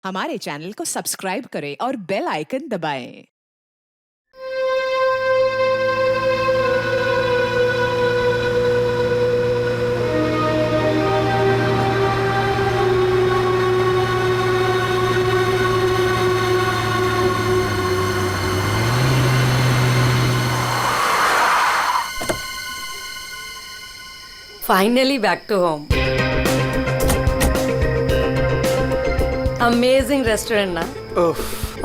हमारे चैनल को सब्सक्राइब करें और बेल आइकन दबाएं। Finally back to home. Amazing restaurant ना।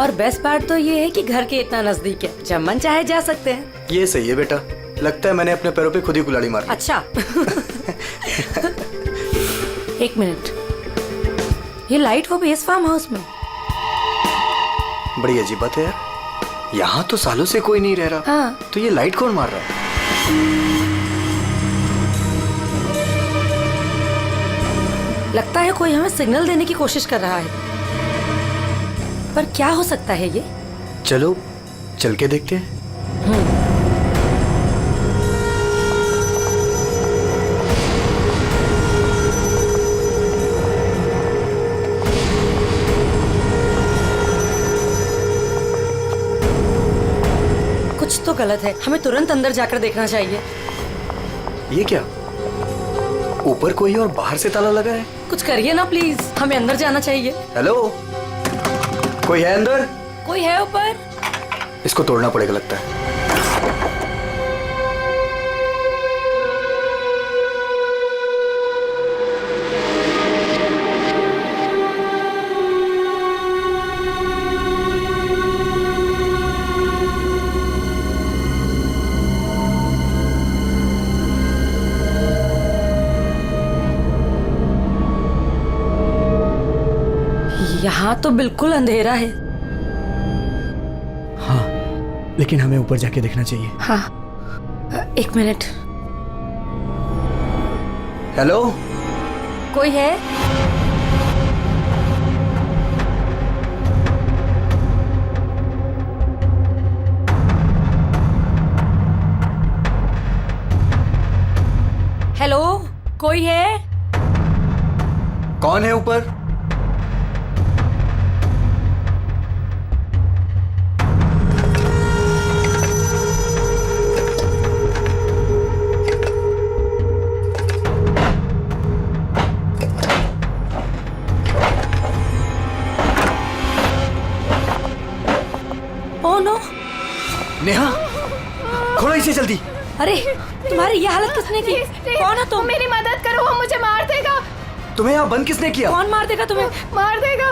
और बेस्ट पार्ट तो ये है कि घर के इतना नजदीक है, जब मन चाहे जा सकते हैं। ये सही है बेटा, लगता है मैंने अपने पैरों पे खुद ही कुल्हाड़ी मारी। अच्छा एक मिनट, ये लाइट वो भी इस फार्म हाउस में? बड़ी अजीब बात है यार, यहाँ तो सालों से कोई नहीं रह रहा। हाँ। तो ये लाइट कौन मार रहा है? लगता है कोई हमें सिग्नल देने की कोशिश कर रहा है, पर क्या हो सकता है ये? चलो चल के देखते हैं। कुछ तो गलत है, हमें तुरंत अंदर जाकर देखना चाहिए। ये क्या, ऊपर कोई और बाहर से ताला लगा है? कुछ करिए ना प्लीज, हमें अंदर जाना चाहिए। हेलो, कोई है अंदर? कोई है ऊपर? इसको तोड़ना पड़ेगा लगता है। यहाँ तो बिल्कुल अंधेरा है। हाँ, लेकिन हमें ऊपर जाके देखना चाहिए। हाँ, एक मिनट। हेलो, कोई है? हेलो, कोई है? कौन है ऊपर? Oh no! नेहा, खोलो इसे जल्दी। अरे, तुम्हारी ये हालत किसने की? कौन है तुम? मेरी मदद करो, वो मुझे मार देगा। तुम्हें यहाँ बंद किसने किया? कौन मार देगा तुम्हें? मार देगा।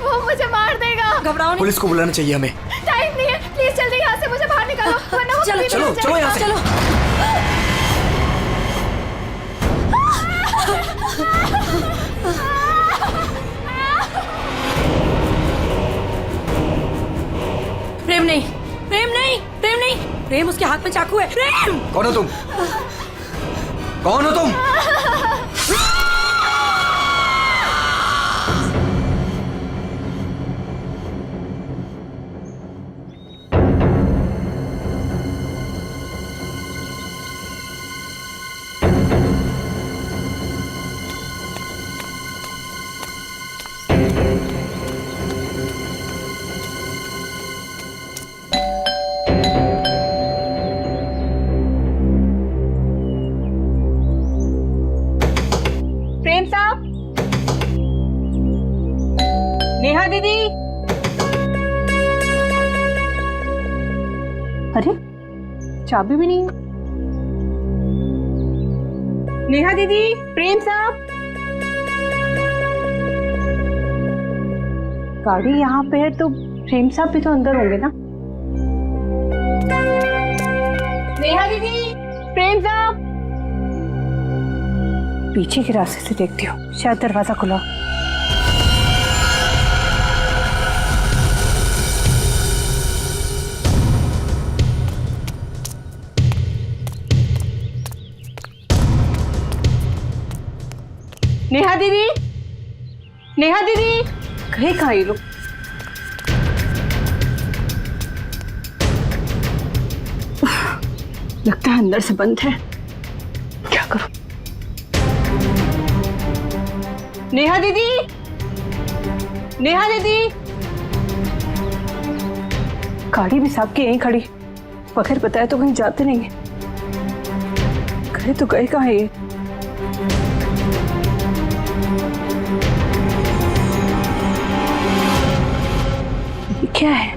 वो मुझे मार देगा। घबराओ नहीं। पुलिस को बुलाना चाहिए हमें। टाइम नहीं है, प्लीज जल्दी यहाँ से मुझे बाहर निकालो, वरना वो चलो, कभी चलो, नहीं चलो यहाँ से। चलो। प्रेम नहीं, प्रेम नहीं, प्रेम नहीं, प्रेम उसके हाथ में चाकू है। प्रेम! कौन हो तुम? कौन हो तुम? प्रेम साहब, नेहा दीदी। अरे, चाबी भी नहीं है। नेहा दीदी, प्रेम साहब। गाड़ी यहाँ पे है तो प्रेम साहब भी तो अंदर होंगे ना। नेहा दीदी, प्रेम साहब। पीछे के रास्ते से देखती हूँ, शायद दरवाजा खुला। नेहा दीदी, नेहा दीदी, कहीं कहाँ ये लोग? लगता है अंदर से बंद है, क्या करूं? नेहा दीदी, नेहा दीदी, गाड़ी भी साहब की यहीं खड़ी, बगैर बताए तो कहीं जाते नहीं है। घरे तो गए कहाँ है ये? ये क्या है?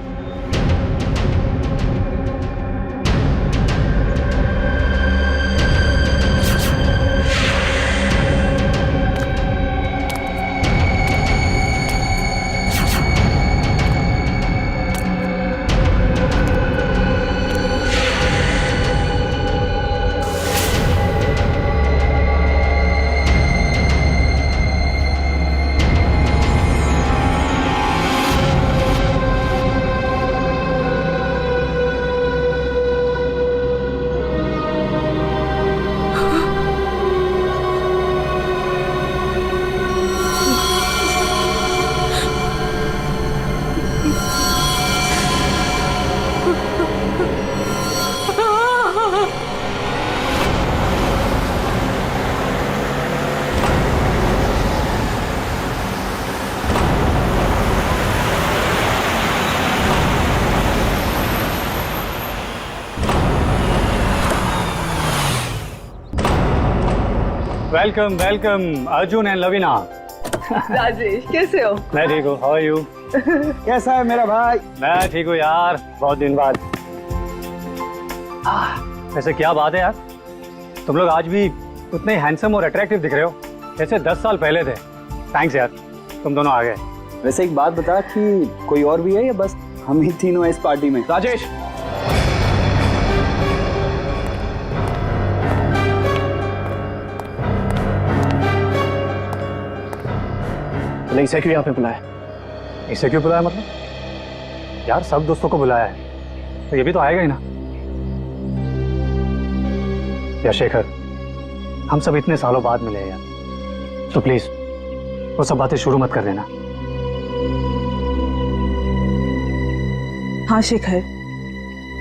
Welcome welcome Arjun and Lavina. Rajesh, कैसे हो? मैं ठीक हूँ, हाउ आर यू? कैसा है मेरा भाई? मैं ठीक हूँ यार, बहुत दिन बाद। वैसे क्या बात है यार, तुम लोग आज भी उतने हैंडसम और अट्रैक्टिव दिख रहे हो जैसे 10 साल पहले थे। थैंक्स यार, तुम दोनों आ गए। वैसे एक बात बता कि कोई और भी है या बस हम ही तीनों हैं इस पार्टी में? राजेश, तूने इसे क्यों यहाँ पे बुलाया? इसे क्यों बुलाया मतलब? यार सब दोस्तों को बुलाया है तो ये भी तो आएगा ही ना। यार शेखर, हम सब इतने सालों बाद मिले हैं यार, तो प्लीज वो सब बातें शुरू मत कर देना। हाँ शेखर,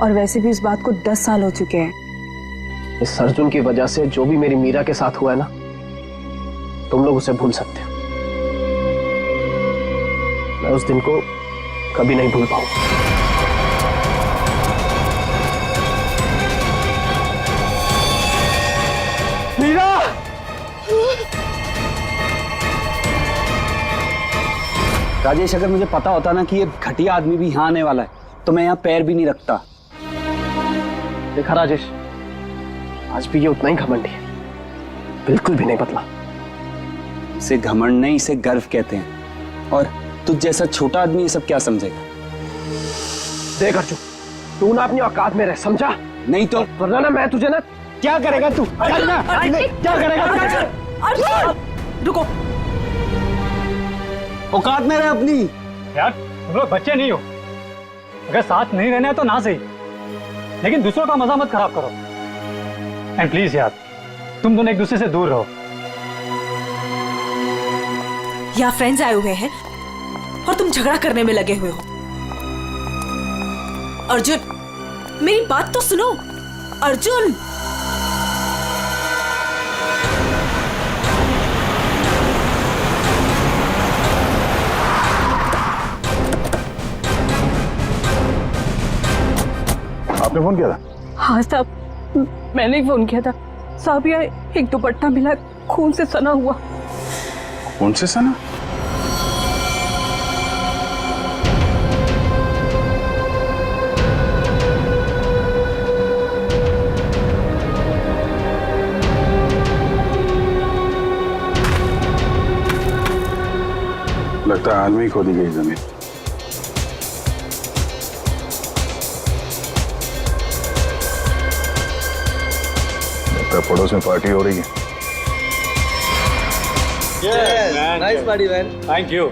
और वैसे भी इस बात को 10 साल हो चुके हैं। इस अर्जुन की वजह से जो भी मेरी मीरा के साथ हुआ है ना, तुम लोग उसे भूल सकते हो। मैं उस दिन को कभी नहीं भूल पाऊंगा। मीरा! राजेश, अगर मुझे पता होता ना कि ये घटिया आदमी भी यहाँ आने वाला है तो मैं यहाँ पैर भी नहीं रखता। देखा राजेश, आज भी ये उतना ही घमंडी है, बिल्कुल भी नहीं बदला। इसे घमंड नहीं, इसे गर्व कहते हैं। और तुझ जैसा छोटा आदमी ये सब क्या समझेगा? देख अर्जुन, तू ना अपनी औकात में रह, समझा? नहीं तो वरना ना मैं तुझे ना क्या करेगा तू? क्या करेगा तू? रुको, औकात में रह अपनी। यार तुम लोग बच्चे नहीं हो, अगर साथ नहीं रहना है तो ना सही, लेकिन दूसरों का मजा मत खराब करो। एंड प्लीज यार, तुम दोनों एक दूसरे से दूर रहो। यहाँ फ्रेंड्स आए हुए हैं और तुम झगड़ा करने में लगे हुए हो। अर्जुन, मेरी बात तो सुनो। अर्जुन, आपने फोन किया था? हाँ साहब, मैंने ही फोन किया था। साहब यार, एक दुपट्टा मिला, खून से सना हुआ। कौन से सना? लगता है हाल में ही खोदी गई जमीन। लगता है पड़ोस में पार्टी हो रही है। Nice party man. Thank you.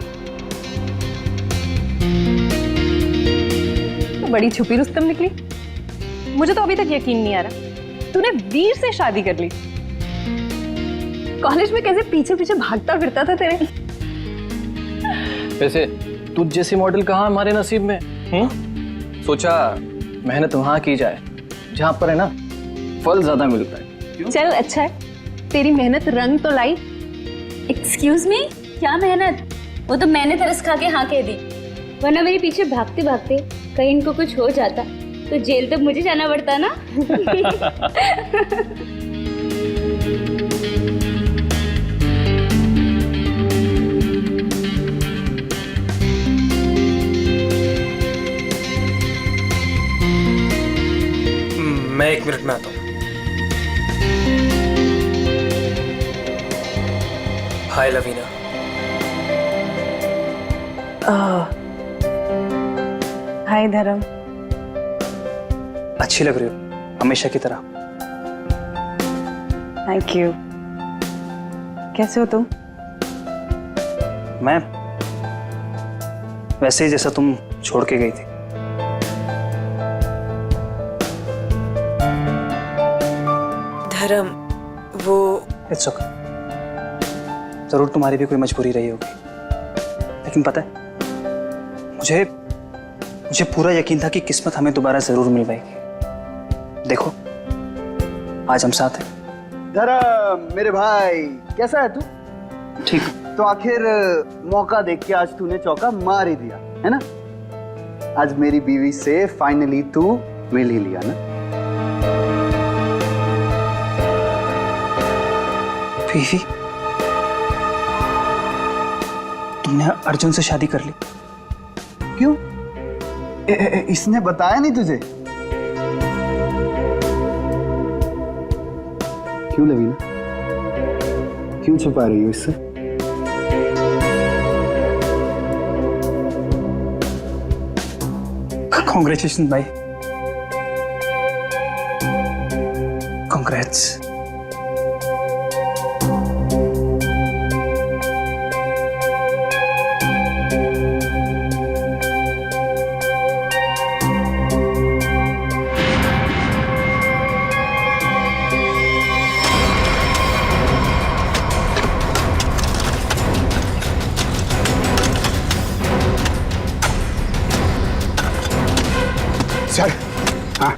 तो बड़ी छुपी रुस्तम निकली। मुझे तो अभी तक यकीन नहीं आ रहा तूने वीर से शादी कर ली। कॉलेज में कैसे पीछे पीछे भागता फिरता था तेरे। वैसे तुझ जैसी मॉडल कहाँ हमारे नसीब में? सोचा मेहनत वहां की जाए जहां पर है ना फल ज्यादा मिलता है। चल अच्छा है, तेरी मेहनत रंग तो लाई। एक्सक्यूज मी, क्या मेहनत? वो तो मैंने तरस खा के हाँ कह दी, वरना मेरे पीछे भागते भागते कहीं इनको कुछ हो जाता तो जेल तक मुझे जाना पड़ता ना। मैं 1 मिनट में आता हूँ। हाय लवीना। हाय धर्म। अच्छी लग रही हो हमेशा की तरह। Thank you. कैसे हो तुम? मैं वैसे ही जैसा तुम छोड़ के गई थी। धर्म, वो इट्स ओके। जरूर तुम्हारी भी कोई मजबूरी रही होगी, लेकिन पता है मुझे मुझे पूरा यकीन था कि किस्मत हमें दोबारा जरूर मिल पाएगी। देखो आज हम साथ हैं। धर्म मेरे भाई, कैसा है तू? ठीक। तो आखिर मौका देख के आज तूने चौका मार ही दिया है ना। आज मेरी बीवी से फाइनली तू मिल ही लिया ना। बीवी? तुमने अर्जुन से शादी कर ली? क्यों? इसने बताया नहीं तुझे? क्यों लवीना, क्यों छुपा रही हो इससे? कॉन्ग्रेचुलेशन भाई, कॉन्ग्रेट्स। सर, हाँ,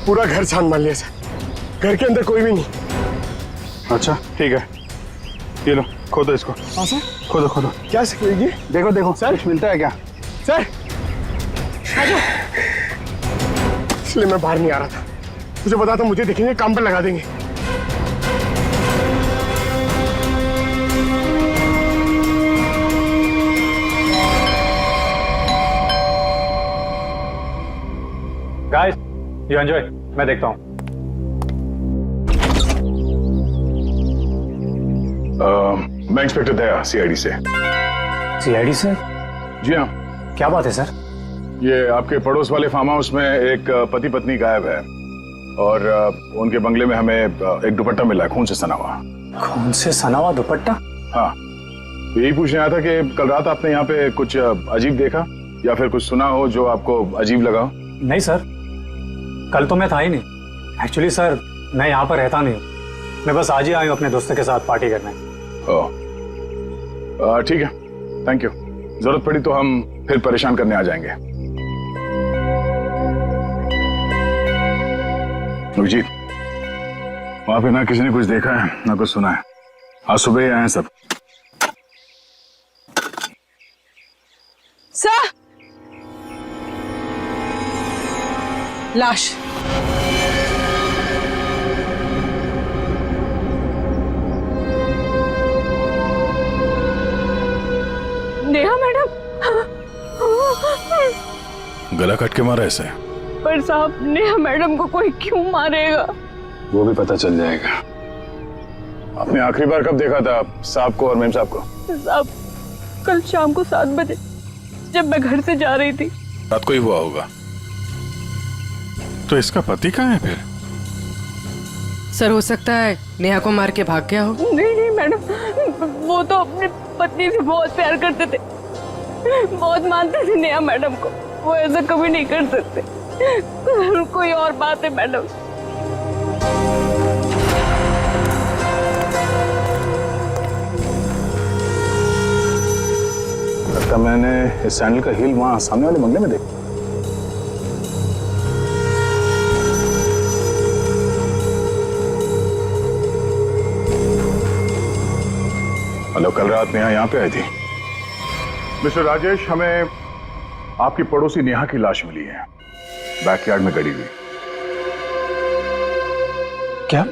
पूरा घर छान मार लिया सर। घर के अंदर कोई भी नहीं। अच्छा ठीक है, ये लो खोदो इसको। हाँ सर। खोदो खोदो। क्या सिखाएगी? देखो देखो सर कुछ मिलता है क्या? सर इसलिए मैं बाहर नहीं आ रहा था। मुझे पता था मुझे देखेंगे काम पर लगा देंगे। गाइस यू एंजॉय, मैं देखता हूँ। मैं इंस्पेक्टर दया, सीआईडी से। सीआईडी से? जी हाँ। क्या बात है सर? ये आपके पड़ोस वाले फार्म हाउस में एक पति पत्नी गायब है और उनके बंगले में हमें एक दुपट्टा मिला है, खून से सना हुआ। खून से सना हुआ दुपट्टा? हाँ, यही पूछने आया था कि कल रात आपने यहाँ पे कुछ अजीब देखा या फिर कुछ सुना हो जो आपको अजीब लगा हो? नहीं सर, कल तो मैं था ही नहीं। एक्चुअली सर मैं यहाँ पर रहता नहीं, मैं बस आज ही आया हूँ अपने दोस्तों के साथ पार्टी करने। ओह ठीक है, थैंक यू। जरूरत पड़ी तो हम फिर परेशान करने आ जाएंगे। अभिजीत, वहां पे ना किसी ने कुछ देखा है ना कुछ सुना है। आज सुबह ही आए हैं सब। सर, लाश। नेहा मैडम। गला कट के मारा ऐसे? पर साहब नेहा मैडम को कोई क्यों मारेगा? वो भी पता चल जाएगा। आपने आखिरी बार कब देखा था साहब को और मेम साहब को? साहब कल शाम को 7 बजे जब मैं घर से जा रही थी। रात को ही हुआ होगा। तो इसका पति कहाँ है फिर? सर हो सकता है नेहा को मार के भाग गया हो। नहीं नहीं मैडम, वो तो अपनी पत्नी से बहुत प्यार करते थे, बहुत मानते थे नेहा मैडम को। वो ऐसा कभी नहीं कर सकते। कोई और बात है मैडम। लगता मैंने इस सैंडल का हील वहां सामने वाले बंगले में देखा। हेलो, कल रात नेहा यहाँ पे आई थी। मिस्टर राजेश, हमें आपकी पड़ोसी नेहा की लाश मिली है, बैकयार्ड में गड़ी हुई। क्या?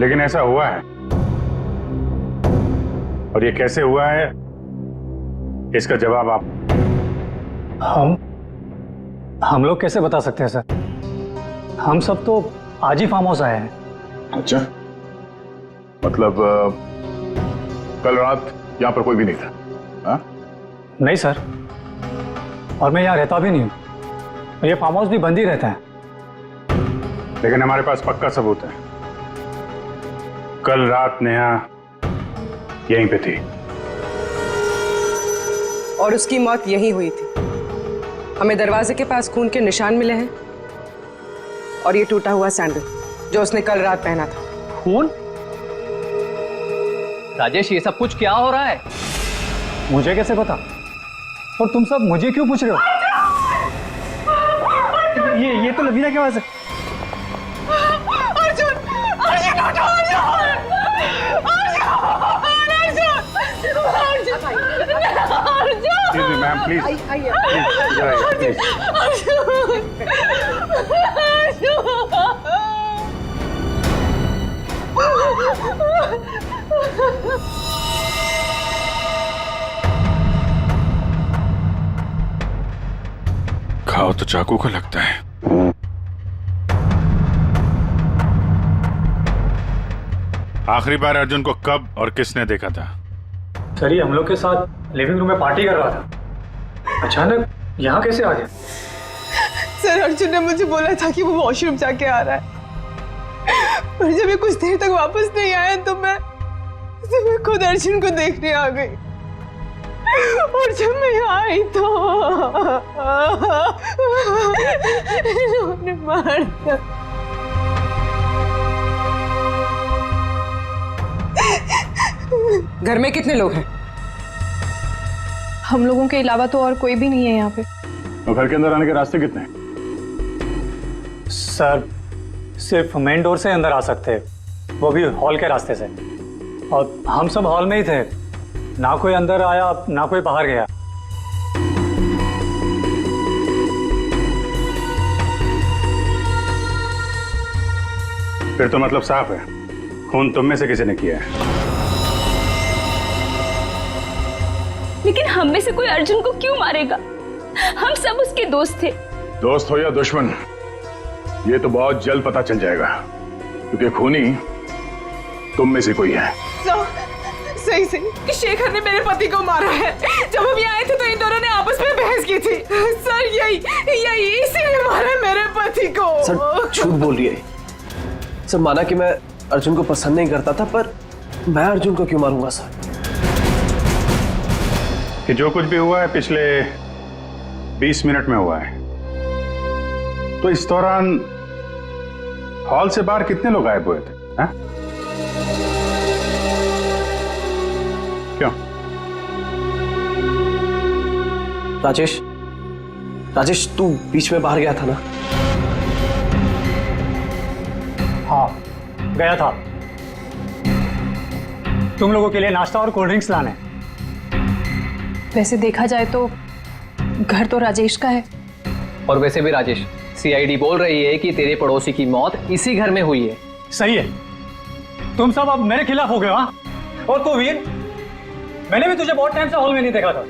लेकिन ऐसा हुआ है, और ये कैसे हुआ है इसका जवाब आप। हम लोग कैसे बता सकते हैं सर? हम सब तो आज ही फार्म हाउस आए हैं। अच्छा, मतलब कल रात यहां पर कोई भी नहीं था? हाँ? नहीं सर, और मैं यहाँ रहता भी नहीं हूँ। ये फार्म हाउस भी बंद ही रहता है। लेकिन हमारे पास पक्का सबूत है, कल रात नेहा यहीं पे थी। और उसकी मौत यहीं हुई थी। हमें दरवाजे के पास खून के निशान मिले हैं और ये टूटा हुआ सैंडल जो उसने कल रात पहना था। खून? राजेश, ये सब कुछ क्या हो रहा है? मुझे कैसे पता? और तुम सब मुझे क्यों पूछ रहे हो? ये तो लवीना की आवाज है। मैम प्लीज, खाओ तो चाकू का लगता है। आखिरी बार अर्जुन को कब और किसने देखा था? सर, ये हम लोग के साथ लिविंग रूम में पार्टी कर रहा था। अचानक यहाँ कैसे आ गया? सर, अर्जुन ने मुझे बोला था कि वो वॉशरूम जाके आ रहा है, पर जब ये कुछ देर तक वापस नहीं आया तो मैं खुद अर्जुन को देखने आ गई। और जब मैं यहाँ आई तो इन्होंने मार दिया। घर में कितने लोग हैं? हम लोगों के अलावा तो और कोई भी नहीं है यहाँ पे। तो घर के अंदर आने के रास्ते कितने हैं? सर, सिर्फ मेन डोर से अंदर आ सकते हैं, वो भी हॉल के रास्ते से। और हम सब हॉल में ही थे, ना कोई अंदर आया ना कोई बाहर गया। फिर तो मतलब साफ है, खून तुम में से किसी ने किया है। लेकिन हम में से कोई अर्जुन को क्यों मारेगा? हम सब उसके दोस्त थे। दोस्त हो या दुश्मन, ये तो बहुत जल्द पता चल जाएगा, क्योंकि खूनी तुम में से कोई है। सही कि शेखर ने मेरे पति को मारा है। जब हम यहाँ आए थे तो इन दोनों ने आपस में बहस की थी। सर, यही इसीलिए मारा मेरे पति को। सर, झूठ बोल रही है। सर, माना कि मैं अर्जुन को पसंद नहीं करता था, पर मैं अर्जुन को क्यों मारूंगा सर? कि जो कुछ भी हुआ है पिछले 20 मिनट में हुआ है, तो इस दौरान हॉल से बाहर कितने लोग गायब हुए थे? हा? क्यों? राजेश, तू बीच में बाहर गया था ना? हाँ, गया था तुम लोगों के लिए नाश्ता और कोल्ड ड्रिंक्स लाने। वैसे देखा जाए तो घर तो राजेश का है। और वैसे भी राजेश, सीआईडी बोल रही है कि तेरे पड़ोसी की मौत इसी घर में हुई है। सही है, तुम सब अब मेरे खिलाफ हो गए। हाँ, और तो वीर, मैंने भी तुझे बहुत टाइम से हॉल में नहीं देखा था।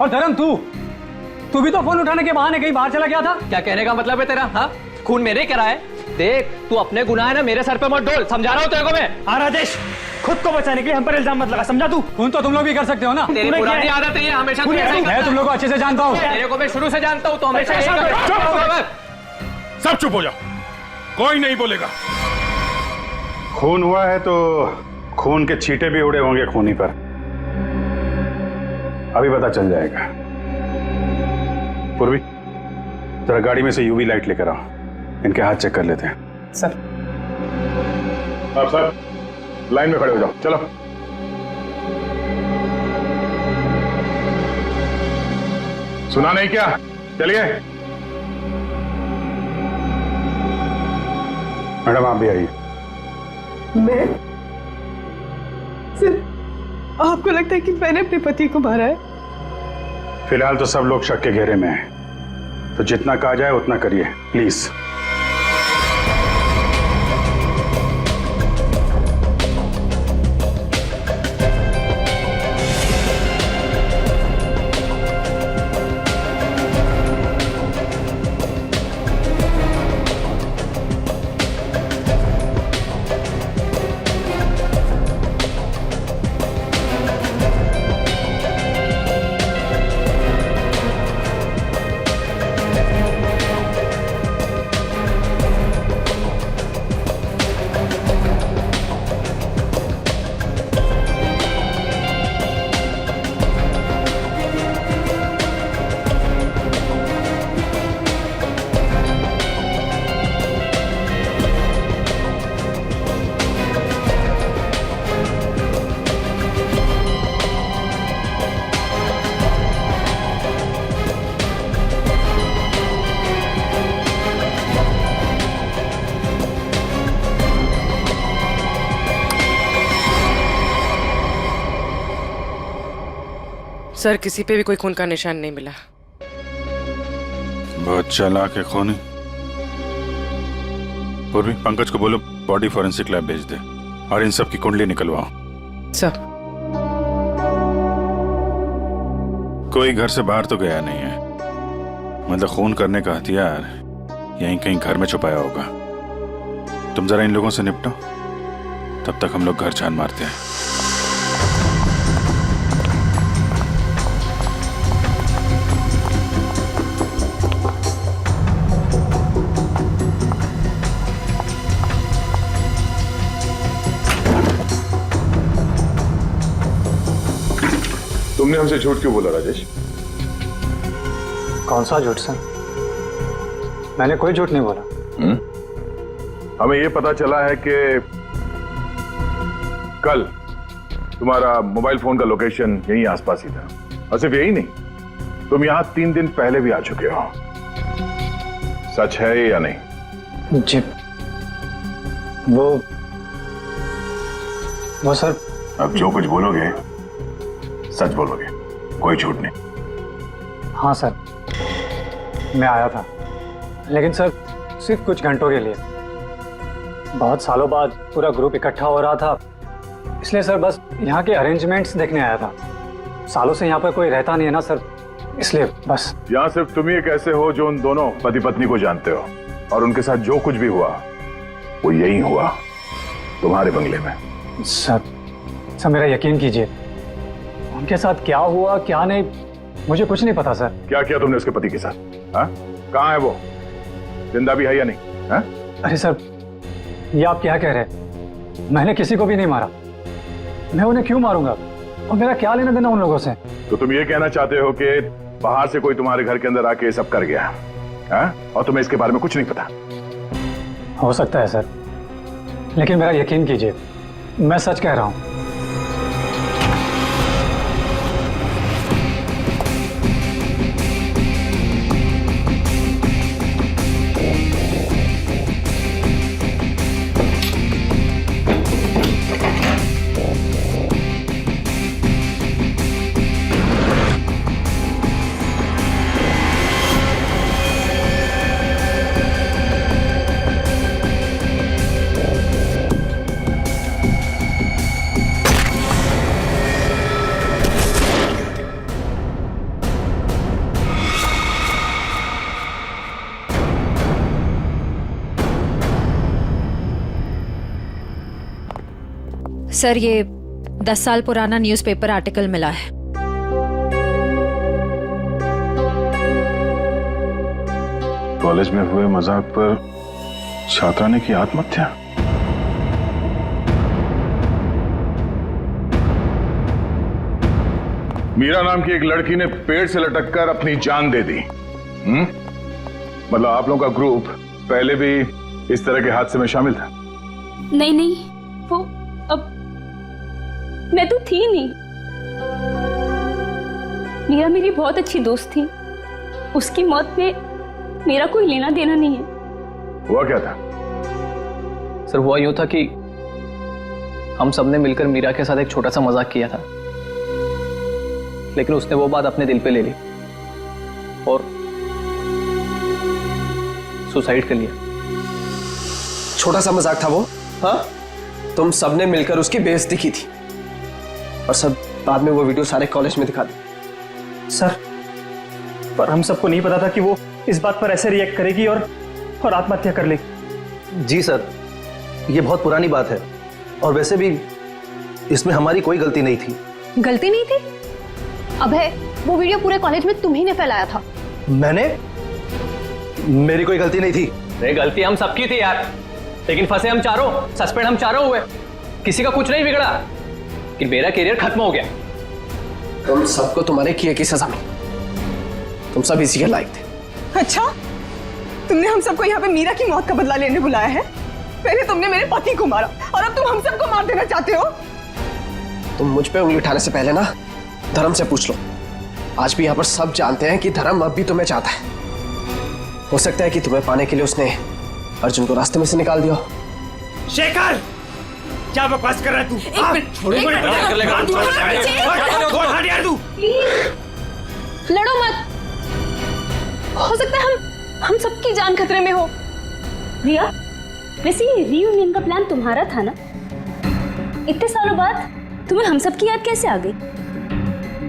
और धर्म, तू भी तो फोन उठाने के बहाने कहीं बाहर चला गया था। क्या कहने का मतलब है तेरा? हाँ, खून मेरे करा है। देख, तू अपने गुनाह है ना मेरे सर पे मत डोल, समझा रहा हूँ तेरे को मैं। हाँ राजेश, खुद को बचाने के लिए हम पर इल्जाम मत लगा, समझा तू? खून तो तुम लोग भी कर सकते हो ना। तेरी पुरानी आदत है ये, हमेशा तू ऐसा ही मैं तुम लोग को अच्छे से जानता हूँ। तेरे को मैं शुरू से जानता हूँ, तो हमेशा ऐसा सब चुप हो जाओ, कोई नहीं बोलेगा। खून हुआ है तो खून के छींटे भी उड़े होंगे खूनी पर, अभी पता चल जाएगा। पूर्वी, जरा गाड़ी में से यूवी लाइट लेकर आओ, इनके हाथ चेक कर लेते हैं। सर, आप सर लाइन में खड़े हो जाओ, चलो। सुना नहीं क्या? चलिए मैडम, आप भी आइए। मैं सर, आपको लगता है कि मैंने अपने पति को मारा है? फिलहाल तो सब लोग शक के घेरे में हैं, तो जितना कहा जाए उतना करिए प्लीज। सर, किसी पे भी कोई खून का निशान नहीं मिला। बहुत चालाक है खूनी। पूर्वी, पंकज को बोलो बॉडी फॉरेंसिक लैब भेज दे और इन सब की कुंडली निकलवाओ। सर। कोई घर से बाहर तो गया नहीं है, मतलब खून करने का हथियार यहीं कहीं घर में छुपाया होगा। तुम जरा इन लोगों से निपटो, तब तक हम लोग घर छान मारते हैं। तुमने हमसे झूठ क्यों बोला राजेश? कौन सा झूठ सर? मैंने कोई झूठ नहीं बोला। हमें ये पता चला है कि कल तुम्हारा मोबाइल फोन का लोकेशन यहीं आसपास ही था, और सिर्फ यही नहीं, तुम यहां 3 दिन पहले भी आ चुके हो। सच है या नहीं? जी, वो सर। अब जो कुछ बोलोगे सच बोलोगे, कोई झूठ नहीं। हाँ सर, मैं आया था, लेकिन सर सिर्फ कुछ घंटों के लिए। बहुत सालों बाद पूरा ग्रुप इकट्ठा हो रहा था, इसलिए सर बस यहाँ के अरेंजमेंट्स देखने आया था। सालों से यहाँ पर कोई रहता नहीं है ना सर, इसलिए बस। यहाँ सिर्फ तुम ही एक ऐसे हो जो उन दोनों पति पत्नी को जानते हो, और उनके साथ जो कुछ भी हुआ वो यही हुआ, तुम्हारे बंगले में। सर मेरा यकीन कीजिए, उनके साथ क्या हुआ क्या नहीं मुझे कुछ नहीं पता सर। क्या किया तुमने उसके पति के साथ? हाँ, कहाँ है वो? जिंदा भी है या नहीं? हाँ? अरे सर, ये आप क्या कह रहे हैं? मैंने किसी को भी नहीं मारा। मैं उन्हें क्यों मारूंगा, और मेरा क्या लेना देना उन लोगों से? तो तुम ये कहना चाहते हो कि बाहर से कोई तुम्हारे घर के अंदर आके सब कर गया, हाँ? और तुम्हें इसके बारे में कुछ नहीं पता? हो सकता है सर, लेकिन मेरा यकीन कीजिए, मैं सच कह रहा हूं। सर, ये 10 साल पुराना न्यूज़पेपर आर्टिकल मिला है। कॉलेज में हुए मजाक पर छात्रा ने की आत्महत्या। मीरा नाम की एक लड़की ने पेड़ से लटक कर अपनी जान दे दी। मतलब आप लोगों का ग्रुप पहले भी इस तरह के हादसे में शामिल था? नहीं, वो अब मैं तो थी नहीं। मीरा मेरी बहुत अच्छी दोस्त थी, उसकी मौत में मेरा कोई लेना देना नहीं है। हुआ क्या था? सर हुआ यूं था कि हम सबने मिलकर मीरा के साथ एक छोटा सा मजाक किया था, लेकिन उसने वो बात अपने दिल पे ले ली और सुसाइड कर लिया। छोटा सा मजाक था वो? हाँ, तुम सबने मिलकर उसकी बेइज्जती की थी और सब बाद में वो वीडियो सारे कॉलेज में दिखा दी। सर, पर हम सबको नहीं पता था कि वो इस बात पर ऐसे रिएक्ट करेगी और आत्महत्या कर लेगी। जी सर, ये बहुत पुरानी बात है और वैसे भी इसमें हमारी कोई गलती नहीं थी। गलती नहीं थी? अभय, वो वीडियो पूरे कॉलेज में तुम ही ने फैलाया था। मैंने? मेरी कोई गलती नहीं थी। अरे गलती हम सबकी थी यार, लेकिन फंसे हम चारों, सस्पेंड हम चारों हुए। किसी का कुछ नहीं बिगड़ा, लेकिन मेरा करियर खत्म हो गया। तुम सबको तुम्हारे किए की सजा मिली। तुम सब इसी के लायक थे। अच्छा, तुमने हम सबको यहाँ पे मीरा की मौत का बदला लेने बुलाया है? पहले तुमने मेरे पति को मारा और अब तुम हम सबको मार देना चाहते हो? तुम मुझ पे उंगली उठाने से पहले ना धर्म से पूछ लो। आज भी यहाँ पर सब जानते हैं कि धर्म अब भी तुम्हें चाहता है। हो सकता है कि तुम्हें पाने के लिए उसने अर्जुन को रास्ते में से निकाल दिया। शेखर, क्या बकवास कर रहा है तू? लड़ो मत, हो सकता है हम सबकी जान खतरे में हो। रिया, वैसे ये रीयूनियन का प्लान तुम्हारा था ना? इतने सालों बाद तुम्हें हम सब की याद कैसे आ गई?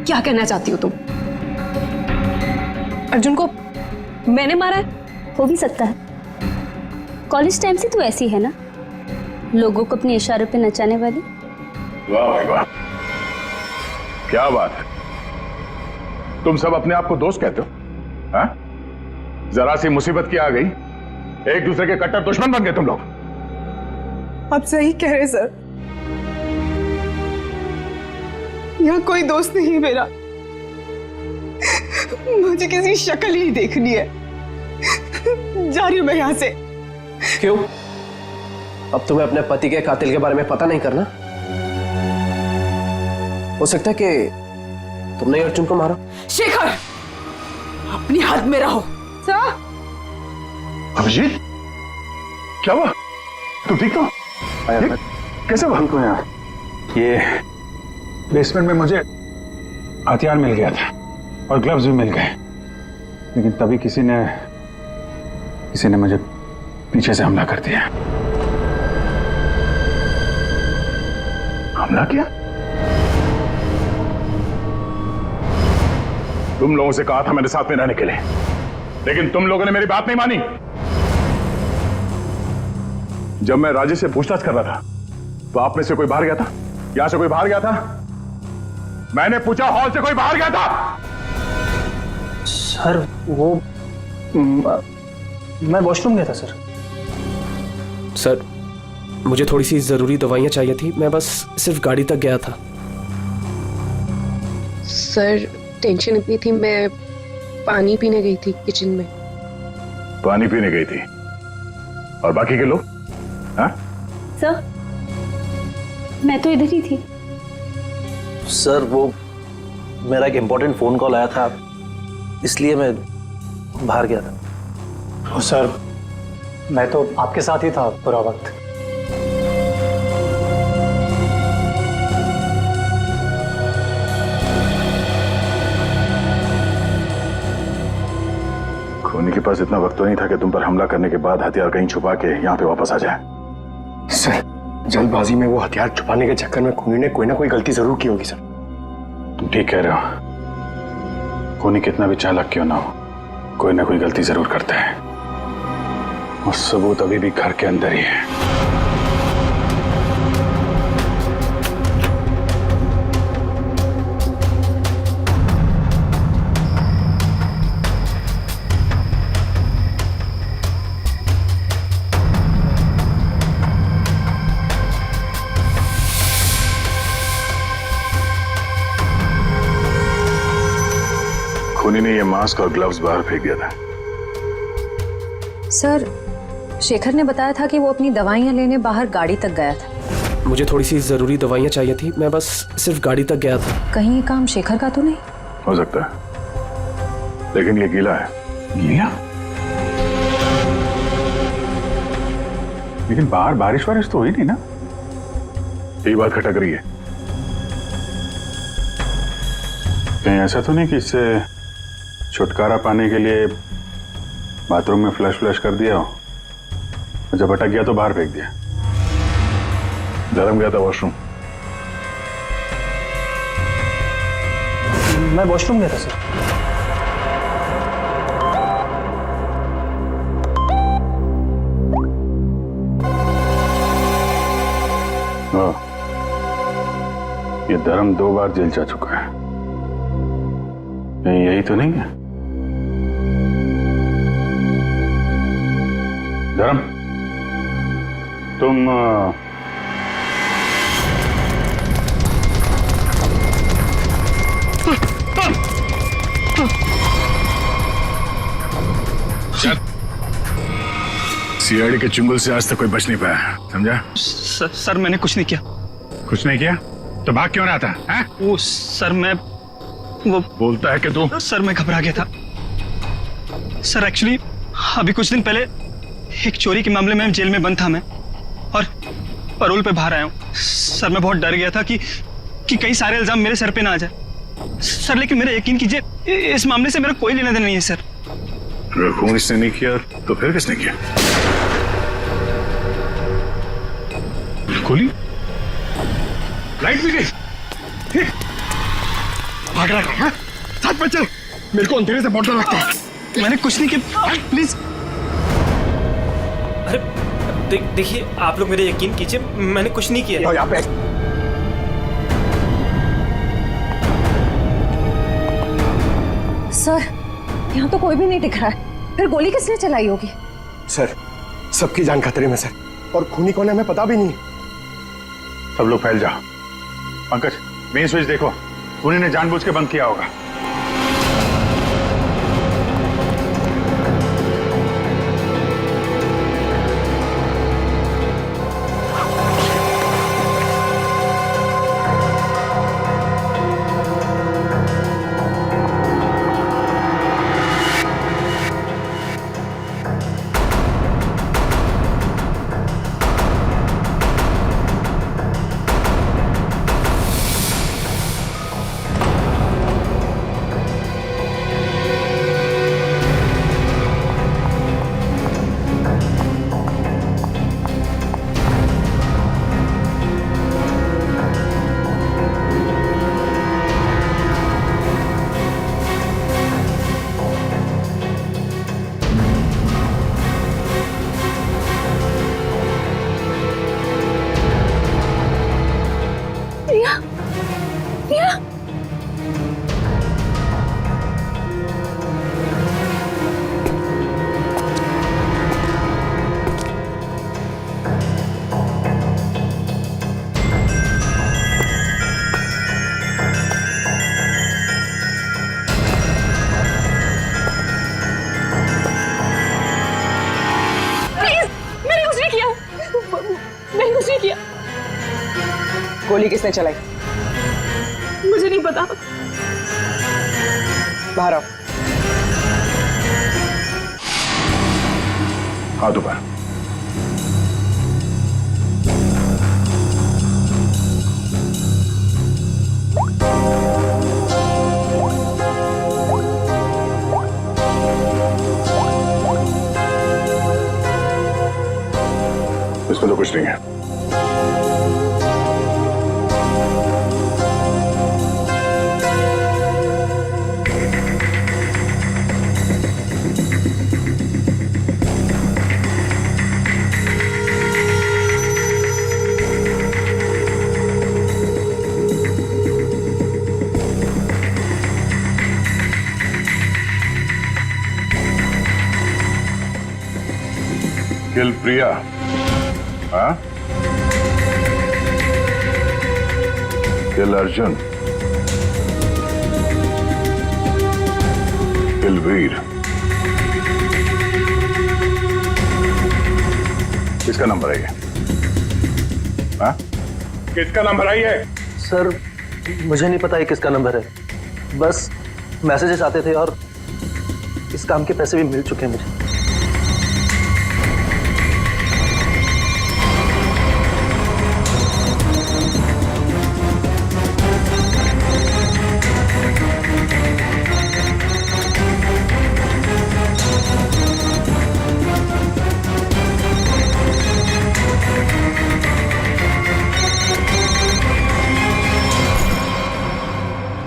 क्या कहना चाहती हो तुम? अर्जुन को मैंने मारा है? हो भी सकता है। कॉलेज टाइम से तू ऐसी है ना, लोगों को अपने इशारों पे नचाने वाली। वाह भाई वाह, क्या बात है। तुम सब अपने आप को दोस्त कहते हो? हाँ? जरा सी मुसीबत की आ गई, एक दूसरे के कट्टर दुश्मन बन गए तुम लोग। आप सही कह रहे सर, यहाँ कोई दोस्त नहीं है मेरा। मुझे किसी शक्ल ही देखनी है। जा रही हूं मैं यहाँ से। क्यों? अब तुम्हें अपने पति के कातिल के बारे में पता नहीं करना? हो सकता है कि तुमने अर्जुन को मारा। शेखर, अपनी हद में रहो। सर, अभिजीत, क्या हुआ? तुम ठीक हो? कैसे हुआ? को यार, ये बेसमेंट में मुझे हथियार मिल गया था और ग्लव्स भी मिल गए, लेकिन तभी किसी ने मुझे पीछे से हमला कर दिया। हमला किया? तुम लोगों से कहा था मेरे साथ में रहने के लिए, लेकिन तुम लोगों ने मेरी बात नहीं मानी। जब मैं राजेश से पूछताछ कर रहा था तो आप में से कोई बाहर गया था? यहां से कोई बाहर गया था? मैंने पूछा, हॉल से कोई बाहर गया था? सर वो मैं वॉशरूम गया था सर। सर, मुझे थोड़ी सी जरूरी दवाइयां चाहिए थी। मैं बस सिर्फ गाड़ी तक गया था। सर टेंशन इतनी थी, मैं पानी पीने गई थी किचन में। पानी पीने गई थी? और बाकी के लोग? हाँ? सर, मैं तो इधर ही थी। सर वो मेरा एक इंपॉर्टेंट फोन कॉल आया था, इसलिए मैं बाहर गया था। सर, मैं तो आपके साथ ही था पूरा वक्त। खूनी के पास इतना वक्त तो नहीं था कि तुम पर हमला करने के बाद हथियार कहीं छुपा के यहाँ पे वापस आ जाए। सर, जल्दबाजी में वो हथियार छुपाने के चक्कर में खूनी ने कोई ना कोई गलती जरूर की होगी सर। तुम ठीक कह रहे हो। खूनी कितना भी चालाक क्यों ना हो, कोई ना कोई गलती जरूर करता है, और सबूत अभी भी घर के अंदर ही है। खूनी ने ये मास्क और ग्लव्स बाहर फेंक दिया था। सर, शेखर ने बताया था कि वो अपनी दवाइयाँ लेने बाहर गाड़ी तक गया था। मुझे थोड़ी सी जरूरी दवाइयां चाहिए थी। मैं बस सिर्फ गाड़ी तक गया था। कहीं ये काम शेखर का तो नहीं? हो सकता है। लेकिन ये गीला है। गीला? लेकिन बाहर बारिश वारिश तो हुई नहीं ना? यही बात खटक रही है। कहीं ऐसा तो नहीं कि इससे छुटकारा पाने के लिए बाथरूम में फ्लश कर दिया हो, जब अटक गया तो बाहर फेंक दिया? धर्म गया था वॉशरूम। मैं वॉशरूम गया था सर। ये धर्म 2 बार जेल जा चुका है, कहीं यही तो नहीं है? धर्म, तुम सीआईडी के चुंगल से आज तक कोई बच नहीं पाया, समझा? सर मैंने कुछ नहीं किया। कुछ नहीं किया तो भाग क्यों रहा था? हैं? वो सर मैं वो बोलता है कि तू। सर मैं घबरा गया था सर। एक्चुअली अभी कुछ दिन पहले एक चोरी के मामले में जेल में बंद था मैं, और पैरोल पे बाहर आया हूँ सर। मैं बहुत डर गया था कि कई सारे इल्जाम मेरे सर पे ना आ जाए सर। लेकिन मेरा यकीन कीजिए, इस मामले से मेरा कोई लेना देना नहीं है सर। अगर खून इसने नहीं किया तो फिर किसने किया? गोली? लाइट भी गई? भाग रहा है? साथ में चल, मेरे को अंधेरे से बहुत डर लगता है। मैंने कुछ नहीं किया, प्लीज। अरे देखिए, आप लोग मेरे यकीन कीजिए, मैंने कुछ नहीं किया। यहाँ पे सर, यहाँ तो कोई भी नहीं दिख रहा है, फिर गोली किसने चलाई होगी? सर, सबकी जान खतरे में सर, और खूनी कौन है हमें पता भी नहीं। सब लोग फैल जाओ। पंकज, मेन स्विच देखो, खूनी ने जानबूझ के बंद किया होगा। गोली किसने चलाई? मुझे नहीं पता। बाहर आओ। हाथ ऊपर। इसमें तो कुछ नहीं है। किल प्रिया, हाँ? किल अर्जुन, किल वीर। किसका नंबर है ये? हाँ? किसका नंबर है ये? सर मुझे नहीं पता ये किसका नंबर है, बस मैसेजेस आते थे और काम के पैसे भी मिल चुके हैं मुझे।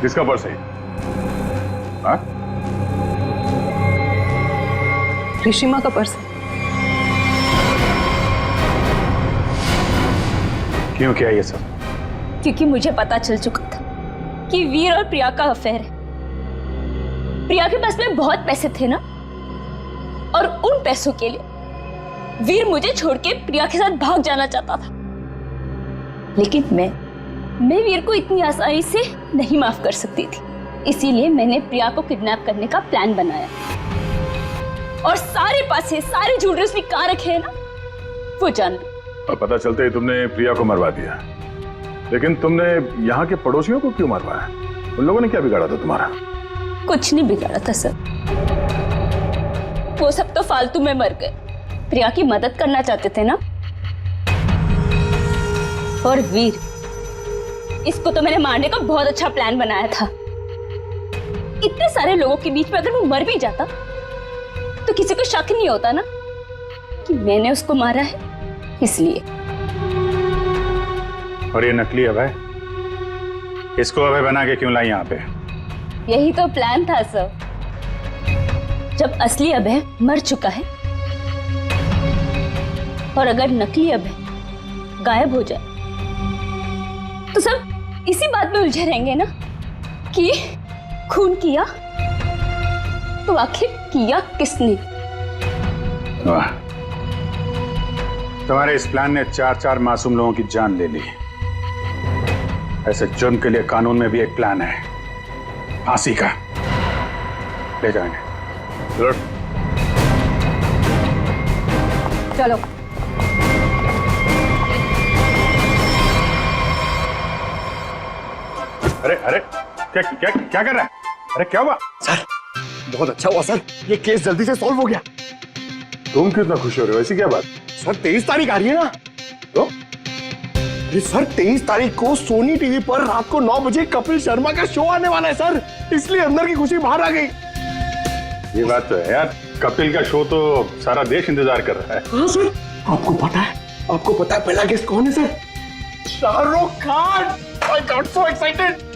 किसका पर्स है? हाँ? ऋषिमा का पर्स। क्यों किया ये सब? क्योंकि मुझे पता चल चुका था कि वीर और प्रिया का अफेयर है। प्रिया के पास में बहुत पैसे थे ना, और उन पैसों के लिए वीर मुझे छोड़ के प्रिया के साथ भाग जाना चाहता था। लेकिन मैं वीर को इतनी आसानी से नहीं माफ कर सकती थी। इसीलिए मैंने प्रिया को किडनैप करने का प्लान बनाया, और सारे पैसे, सारे ज्वेलरी उसने कहाँ रखे हैं ना, वो जान लो। और पता चलते ही तुमने प्रिया को मरवा दिया। लेकिन तुमने यहाँ के पड़ोसियों को क्यों मरवाया? उन लोगों ने क्या बिगाड़ा था तुम्हारा? कुछ नहीं बिगाड़ा था सर, वो सब तो फालतू में मर गए। प्रिया की मदद करना चाहते थे ना। और वीर, इसको तो मैंने मारने का बहुत अच्छा प्लान बनाया था। इतने सारे लोगों के बीच में अगर वो मर भी जाता तो किसी को शक नहीं होता ना कि मैंने उसको मारा है। इसलिए। और ये नकली अभय, इसको अभय बना के क्यों लाई यहाँ पे? यही तो प्लान था सर। जब असली अभय मर चुका है और अगर नकली अभय गायब हो जाए तो सब इसी बात में उलझे रहेंगे ना कि खून किया तो आखिर किया किसने। वाह, तुम्हारे इस प्लान ने 4 मासूम लोगों की जान ले ली। ऐसे जुर्म के लिए कानून में भी एक प्लान है, फांसी का। ले जाएंगे। चलो। अरे अरे, क्या क्या क्या कर रहा है? अरे क्या हुआ? सर बहुत अच्छा हुआ सर, ये केस जल्दी से सॉल्व हो गया। तुम कितना खुश हो रहे हो? ऐसी क्या बात? सर 23 तारीख आ रही है ना, तो ये सर 23 तारीख को सोनी टीवी पर रात को 9 बजे कपिल शर्मा का शो आने वाला है सर, इसलिए अंदर की खुशी बाहर आ गई। ये बात तो है यार, कपिल का शो तो सारा देश इंतजार कर रहा है। हाँ सर, आपको पता है पहला गेस्ट कौन है sir? Shahrukh Khan. I got so excited।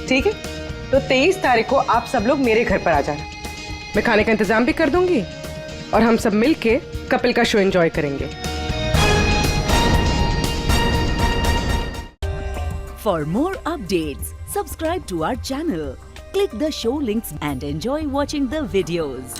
ठीक है, तो 23 तारीख को आप सब लोग मेरे घर पर आ जाना। मैं खाने का इंतजाम भी कर दूंगी और हम सब मिलके कपिल का शो एंजॉय करेंगे। For more updates, subscribe to our channel, click the show links and enjoy watching the videos.